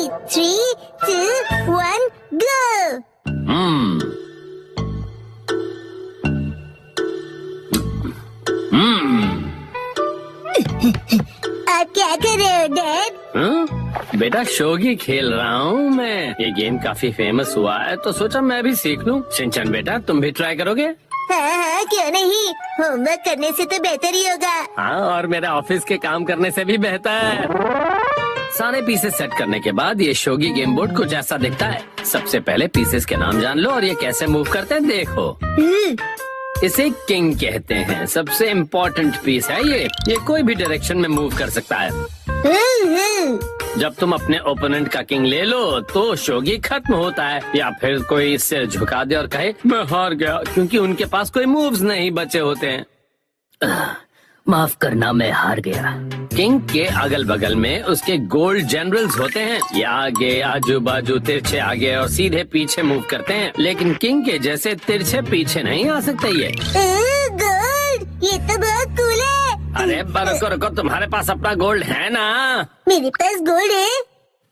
3, 2, 1, go! आप क्या कर रहे हो डैड? बेटा शोगी खेल रहा हूँ मैं। ये गेम काफी फेमस हुआ है तो सोचा मैं भी सीख लूँ। शिनचैन बेटा तुम भी ट्राई करोगे? हाँ, क्यों नहीं। होमवर्क करने से तो बेहतर ही होगा। हाँ, और मेरे ऑफिस के काम करने से भी बेहतर। सारे पीसेस सेट करने के बाद ये शोगी गेम बोर्ड कुछ ऐसा दिखता है। सबसे पहले पीसेस के नाम जान लो और ये कैसे मूव करते हैं देखो। इसे किंग कहते हैं। सबसे इम्पोर्टेंट पीस है ये कोई भी डायरेक्शन में मूव कर सकता है। जब तुम अपने ओपोनेंट का किंग ले लो तो शोगी खत्म होता है, या फिर कोई सिर झुका दे और कहे मैं हार गया, क्योंकि उनके पास कोई मूव्स नहीं बचे होते हैं। माफ करना, मैं हार गया। किंग के अगल बगल में उसके गोल्ड जनरल्स होते हैं। ये आगे, आजू बाजू, तिरछे आगे और सीधे पीछे मूव करते हैं, लेकिन किंग के जैसे तिरछे पीछे नहीं आ सकते ये। गोल्ड, ये तो बहुत कूल है। अरे रुको रुको, तुम्हारे पास अपना गोल्ड है ना? मेरे पास गोल्ड है।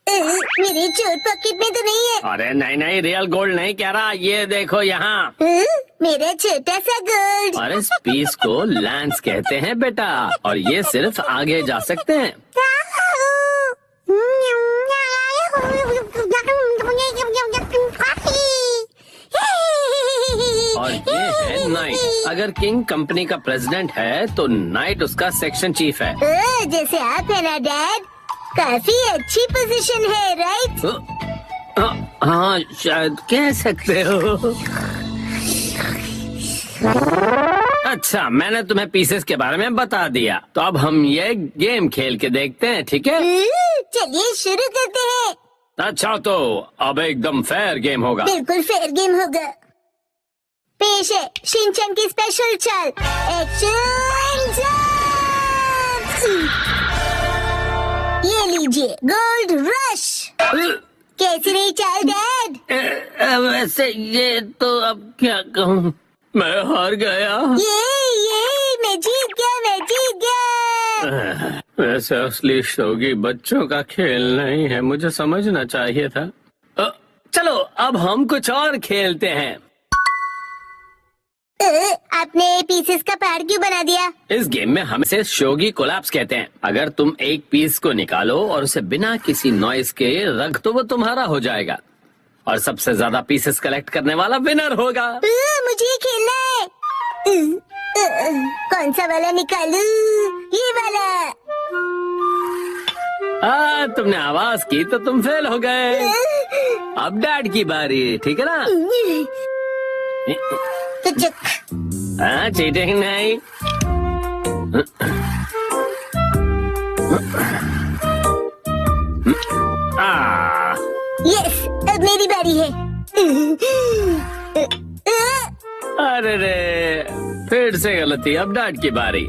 मेरे चोट पॉकेट में तो नहीं है। अरे नहीं, रियल गोल्ड नहीं कह रहा, ये देखो यहाँ। मेरा छोटा सा गोल्ड। और इस पीस को लैंस कहते हैं बेटा, और ये सिर्फ आगे जा सकते हैं। और ये है नाइट। अगर किंग कंपनी का प्रेसिडेंट है तो नाइट उसका सेक्शन चीफ है। जैसे आप है ना डैड, काफी अच्छी पोजीशन है, राइट? हाँ, शायद कह सकते हो। अच्छा, मैंने तुम्हें पीसेस के बारे में बता दिया, तो अब हम ये गेम खेल के देखते हैं, ठीक है? चलिए शुरू करते हैं। अच्छा, तो अब एकदम फेयर गेम होगा। बिल्कुल फेयर गेम होगा। पेश है शिनचैन की स्पेशल चाल, एक्शन जंप। ये लीजिए गोल्ड रश। कैसी रही चाल डैड? वैसे ये तो अब क्या कहूँ, मैं हार गया। ये मैं जीत गया। वैसे असली शोगी बच्चों का खेल नहीं है, मुझे समझना चाहिए था। चलो अब हम कुछ और खेलते हैं। आपने पीसेस का पहाड़ क्यों बना दिया? इस गेम में हम इसे शोगी कोलैप्स कहते हैं। अगर तुम एक पीस को निकालो और उसे बिना किसी नॉइस के रख दो, वो तुम्हारा हो जाएगा, और सबसे ज्यादा पीसेस कलेक्ट करने वाला विनर होगा। मुझे खेलना है। कौन सा वाला निकालूं? ये वाला। तुमने आवाज की तो तुम फेल हो गए। अब डैड की बारी, ठीक है ना? हाँ, चीटिंग नहीं। यस, अब मेरी बारी है। अरे रे, फिर से गलती। अब डैड की बारी।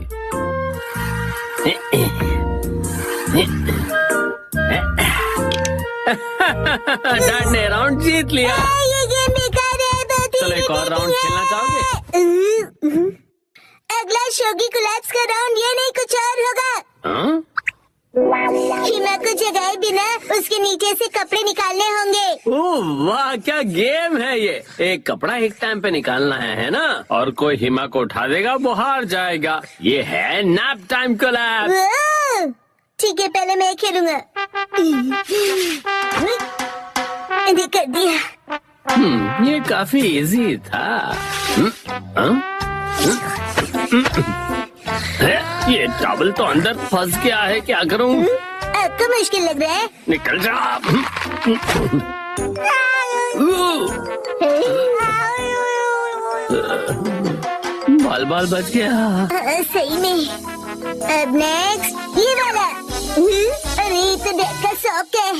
डैड ने राउंड जीत लिया। ये गेम बेकार है। चलो एक और राउंड खेलना चाहोगे? अगला शोगी कोलैप्स का राउंड ये नहीं कुछ और होगा। हिमा को जगाए बिना उसके नीचे से कपड़े निकालने होंगे। ओह वाह, क्या गेम है ये। एक कपड़ा एक टाइम पे निकालना है ना? और कोई हिमा को उठा देगा वो हार जाएगा। ये है नैप टाइम कोलैप्स। ठीक है, पहले मैं खेलूंगा। कर दिया। ये काफी इजी था। ये टॉवल तो अंदर फंस गया है, क्या करूं? आपको मुश्किल लग रहा है? निकल जा। बाल बच गया। सही में। अब नेक्स्ट ये वाला। अरे तो डैड का शौक है।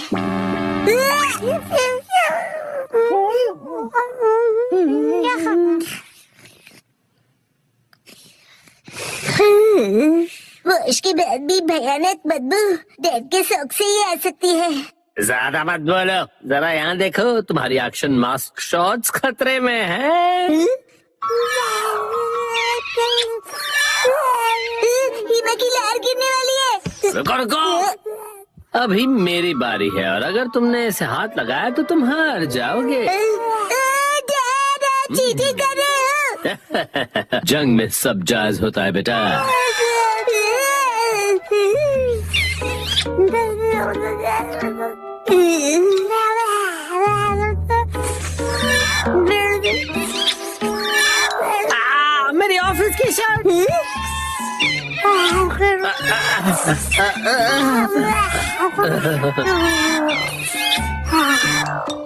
वॉश के बाद भी भयानक बदबू डैड के शौक से ही आ सकती है। ज्यादा मत बोलो, जरा यहाँ देखो, तुम्हारी एक्शन मास्क शॉट्स खतरे में है। हिमा की लहर गिरने वाली है। रुको रुको, अभी मेरी बारी है और अगर तुमने इसे हाथ लगाया तो तुम हार जाओगे। डैड, आप चीटिंग कर रहे हो। जंग में सब जायज होता है बेटा। मेरी ऑफिस की शर्ट।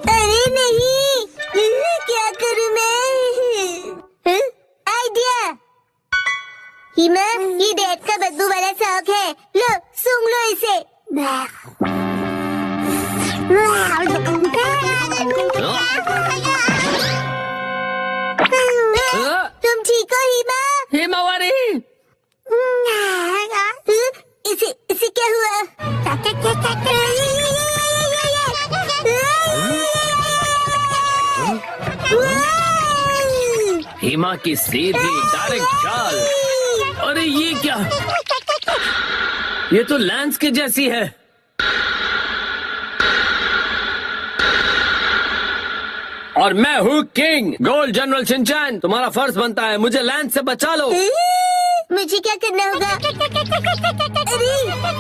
अरे नहीं, क्या करूं मैं? आइडिया। हिमा, ये डैड का बदबू वाला शौक है, लो सूंघ लो इसे। तुम ठीक हो हिमा? हिमावरी, इसे क्या हुआ? हिमा की सीधी डायरेक्ट चाल। अरे ये क्या? ये तो लैंस के जैसी है। और मैं हूँ किंग गोल्ड जनरल शिनचैन। तुम्हारा फर्ज बनता है मुझे लैंस से बचा लो। मुझे क्या करना होगा? अरे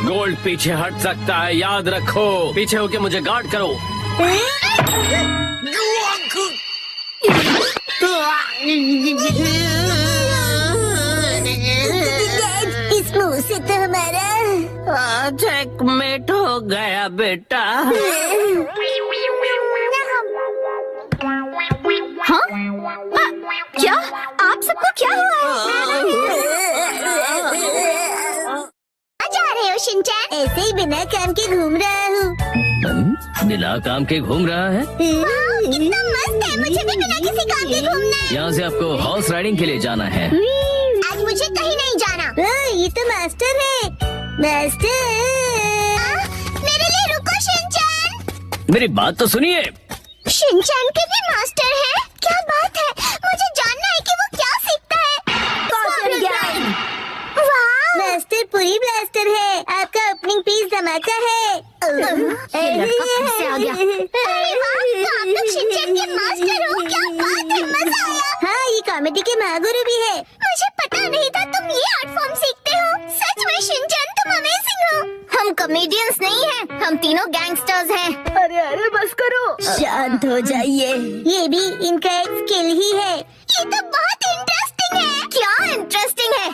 गोल्ड पीछे हट सकता है, याद रखो। पीछे होके मुझे गार्ड करो। इस मुंह से तो हमारा चेकमेट हो गया बेटा। हाँ? क्या? आप सबको क्या हुआ? जा रहे हो शिनचैन? ऐसे ही बिना काम के घूम रहा हूँ। बिना काम के घूम रहा है? कितना मस्त है, मुझे भी बिना किसी काम के घूमना है। यहाँ से आपको हॉर्स राइडिंग के लिए जाना है। आज मुझे कहीं नहीं जाना। ये तो मास्टर है। मास्टर, मेरे लिए रुको शिनचैन। मेरी बात तो सुनिए। शिनचैन के भी मास्टर है? क्या बात है, मुझे जानना है कि वो क्या सीखता है। वाह, मास्टर पूरी ब्लास्टर है। आपका ओपनिंग पीस धमाका है। लड़का फिर से आ गया। अरे वाह, तो आप लोग शिनचैन के मास्टर हो, क्या बात है, मजा आया। हाँ, ये कॉमेडी के महागुरु भी है। मुझे पता नहीं था तुम ये आर्ट फॉर्म सीखते हो। सच में शिनचैन, तुम अमेजिंग हो। हम कॉमेडियंस नहीं हैं, हम तीनों गैंगस्टर्स हैं। अरे बस करो। शांत हो जाइए, ये भी इनका एक स्किल ही है। ये तो बहुत इंटरेस्टिंग है। क्या इंटरेस्टिंग है?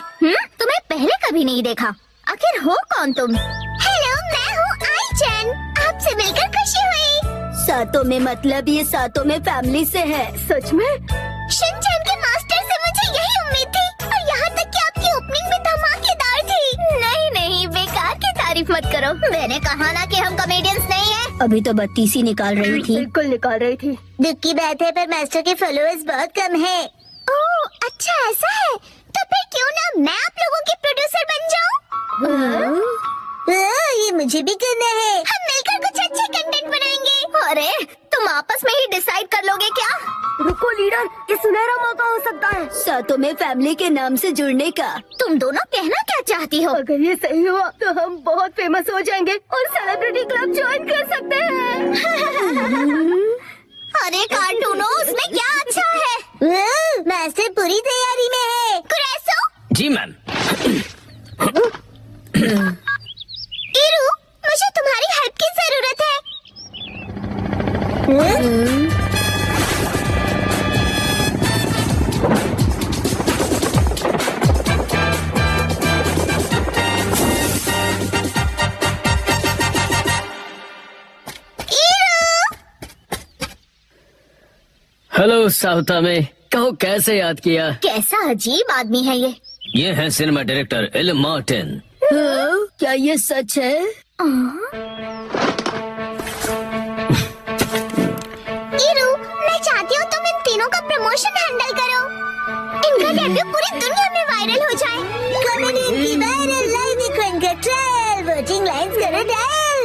तुम्हें पहले कभी नहीं देखा। आखिर हो कौन तुम? हेलो, मैं हूँ आईचन। आपसे मिलकर खुशी हुई। सातों में मतलब ये सातों में फैमिली से है। सच में? शिनचैन के मास्टर से मुझे यही उम्मीद थी, और यहाँ तक कि आपकी ओपनिंग भी धमाकेदार थी। नहीं, बेकार की तारीफ मत करो। मैंने कहा ना कि हम कॉमेडियंस नहीं हैं। अभी तो 32 ही निकाल रही थी। बिल्कुल निकाल रही थी। दुख की बात है, पर मास्टर के फॉलोअर्स बहुत कम है। ओह, अच्छा ऐसा है? तो फिर क्यों ना मैं आप लोगों की प्रोड्यूसर बन जाऊं? ये मुझे भी करना है। हम मिलकर कुछ अच्छे कंटेंट बनाएंगे। अरे, तुम आपस में ही डिसाइड कर लोगे क्या? रुको लीडर, ये सुनहरा मौका हो सकता है। सातों में फैमिली के नाम से जुड़ने का। तुम दोनों कहना क्या चाहती हो? अगर ये सही हुआ तो हम बहुत फेमस हो जाएंगे और सेलिब्रिटी क्लब ज्वाइन कर सकते हैं। अरे कार्टूनो, उसमें क्या अच्छा है? मास्टर पूरी तैयारी में है। कुरैसो? जी मैम। इरू, मुझे तुम्हारी हेल्प की जरूरत है। हेलो साउथा में, कहो कैसे याद किया? कैसा अजीब आदमी है ये। ये है सिनेमा डायरेक्टर एल मार्टिन। क्या ये सच है? इरू, मैं चाहती हूँ तुम इन तीनों का प्रमोशन हैंडल करो। इनका डेब्यू पूरी दुनिया में वायरल हो जाए। कॉमेडी की वायरल लाइव इक्वेंट का ट्रायल, वोटिंग लाइन्स करो डायल।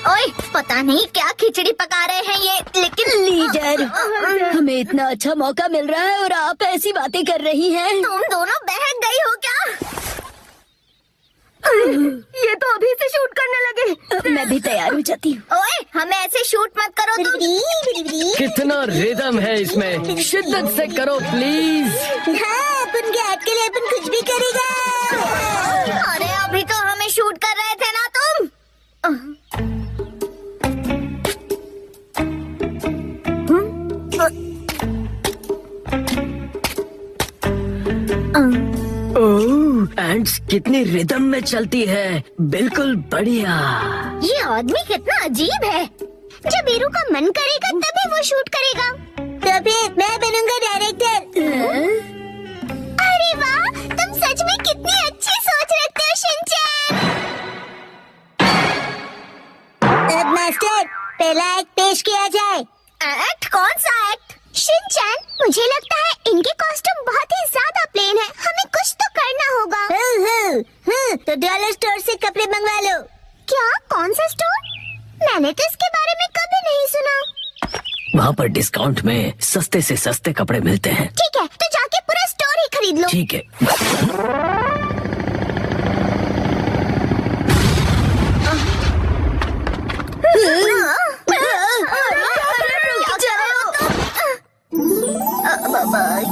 ओए, पता नहीं क्या खिचड़ी पका रहे हैं ये, लेकिन लीडर, हमें इतना अच्छा मौका मिल रहा है और आप ऐसी बातें कर रही हैं। तुम दोनों बहक गई हो क्या? ये तो अभी से शूट करने लगे। मैं भी तैयार हो जाती हूँ। ओए, हमें ऐसे शूट मत करो तुम। कितना रिदम है इसमें, शिद्दत से करो प्लीज। हाँ, अपन के हाथ के लिए अपन कुछ भी करेगा। अरे अभी तो हमें शूट कर रहे थे ना तुम। ओह, एंड्स कितनी रिदम में चलती है, बिल्कुल बढ़िया। ये आदमी कितना अजीब है। जब हीरो का मन करेगा तभी वो शूट करेगा। तो फिर मैं बनूंगा डायरेक्टर। अरे वाह, तुम सच में कितनी अच्छी सोच रखते हो शिनचैन। अब मास्टर, पहला एक्ट पेश किया जाए। एक्ट? कौन सा एक्ट? शिनचैन, मुझे लगता है इनके कॉस्ट्यूम बहुत ही ज्यादा प्लेन है, हमें कुछ तो करना होगा। तो डॉलर स्टोर से कपड़े मंगवा लो। क्या? कौन सा स्टोर? मैंने तो इसके बारे में कभी नहीं सुना। वहाँ पर डिस्काउंट में सस्ते से सस्ते कपड़े मिलते हैं। ठीक है, तो जाके पूरा स्टोर ही खरीद लो। ठीक है।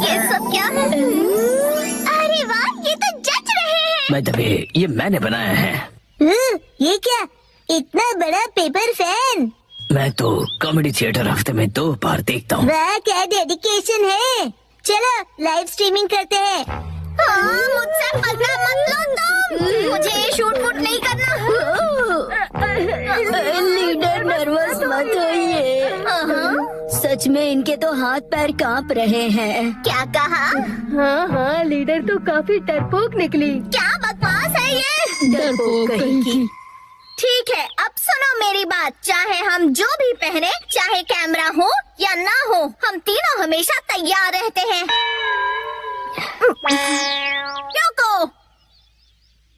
ये सब क्या है? अरे वाह, ये तो जच रहे हैं। मैं तभी, ये मैंने बनाया है। ये क्या? इतना बड़ा पेपर फैन। मैं तो कॉमेडी थिएटर हफ्ते में 2 बार देखता हूँ। वाह, क्या डेडिकेशन है। चलो लाइव स्ट्रीमिंग करते हैं। मुझसे मजा मत लो तुम। मुझे शूट वूट नहीं करना। लीडर नर्वस मत होइए। सच में इनके तो हाथ पैर कांप रहे हैं। क्या कहा? हाँ हाँ, लीडर तो काफी डरपोक निकली। क्या बकवास है ये? डरपोक कहीं। ठीक है, अब सुनो मेरी बात। चाहे हम जो भी पहने, चाहे कैमरा हो या ना हो, हम तीनों हमेशा तैयार रहते हैं। रुको।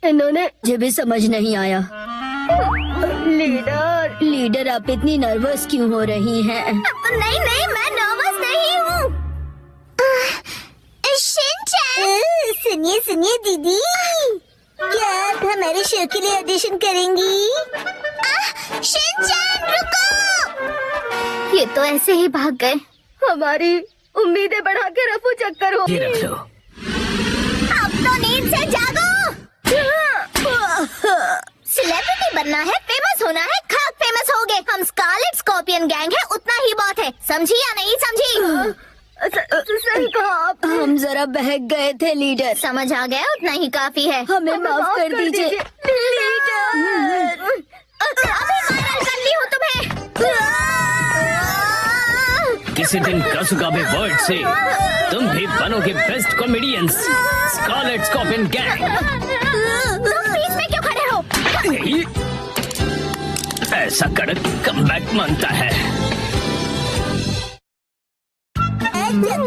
इन्होंने मुझे भी समझ नहीं आया। लीडर आप इतनी नर्वस क्यों हो रही हैं? नहीं नहीं, मैं नर्वस नहीं हूँ। शिनचैन, सुनिए सुनिए दीदी, क्या आप हमारे शो के लिए ऑडिशन करेंगी? शिनचैन रुको। ये तो ऐसे ही भाग गए। हमारी उम्मीदें बढ़ा के रफू चक्कर हो ये गई। रख लो। अब तो नींद से जागो। सेलिब्रिटी बनना है, फेमस होना है, खाक फेमस हो गए। हम स्कारलेट स्कॉर्पियन गैंग है, उतना ही बहुत है। समझी या नहीं समझी? सही कहा आप। हम जरा बहक गए थे लीडर। समझ आ गया, उतना ही काफी है। हमें माफ कर दीजिए। अभी वायरल कर ली हूँ तुम्हें। किसी दिन कसुगाबे वर्ल्ड से तुम भी बनोगे best comedians, scarlet scorpion gang. तुम बीच में क्यों खड़े हो? ऐसा कड़क कमबैक मानता है। जब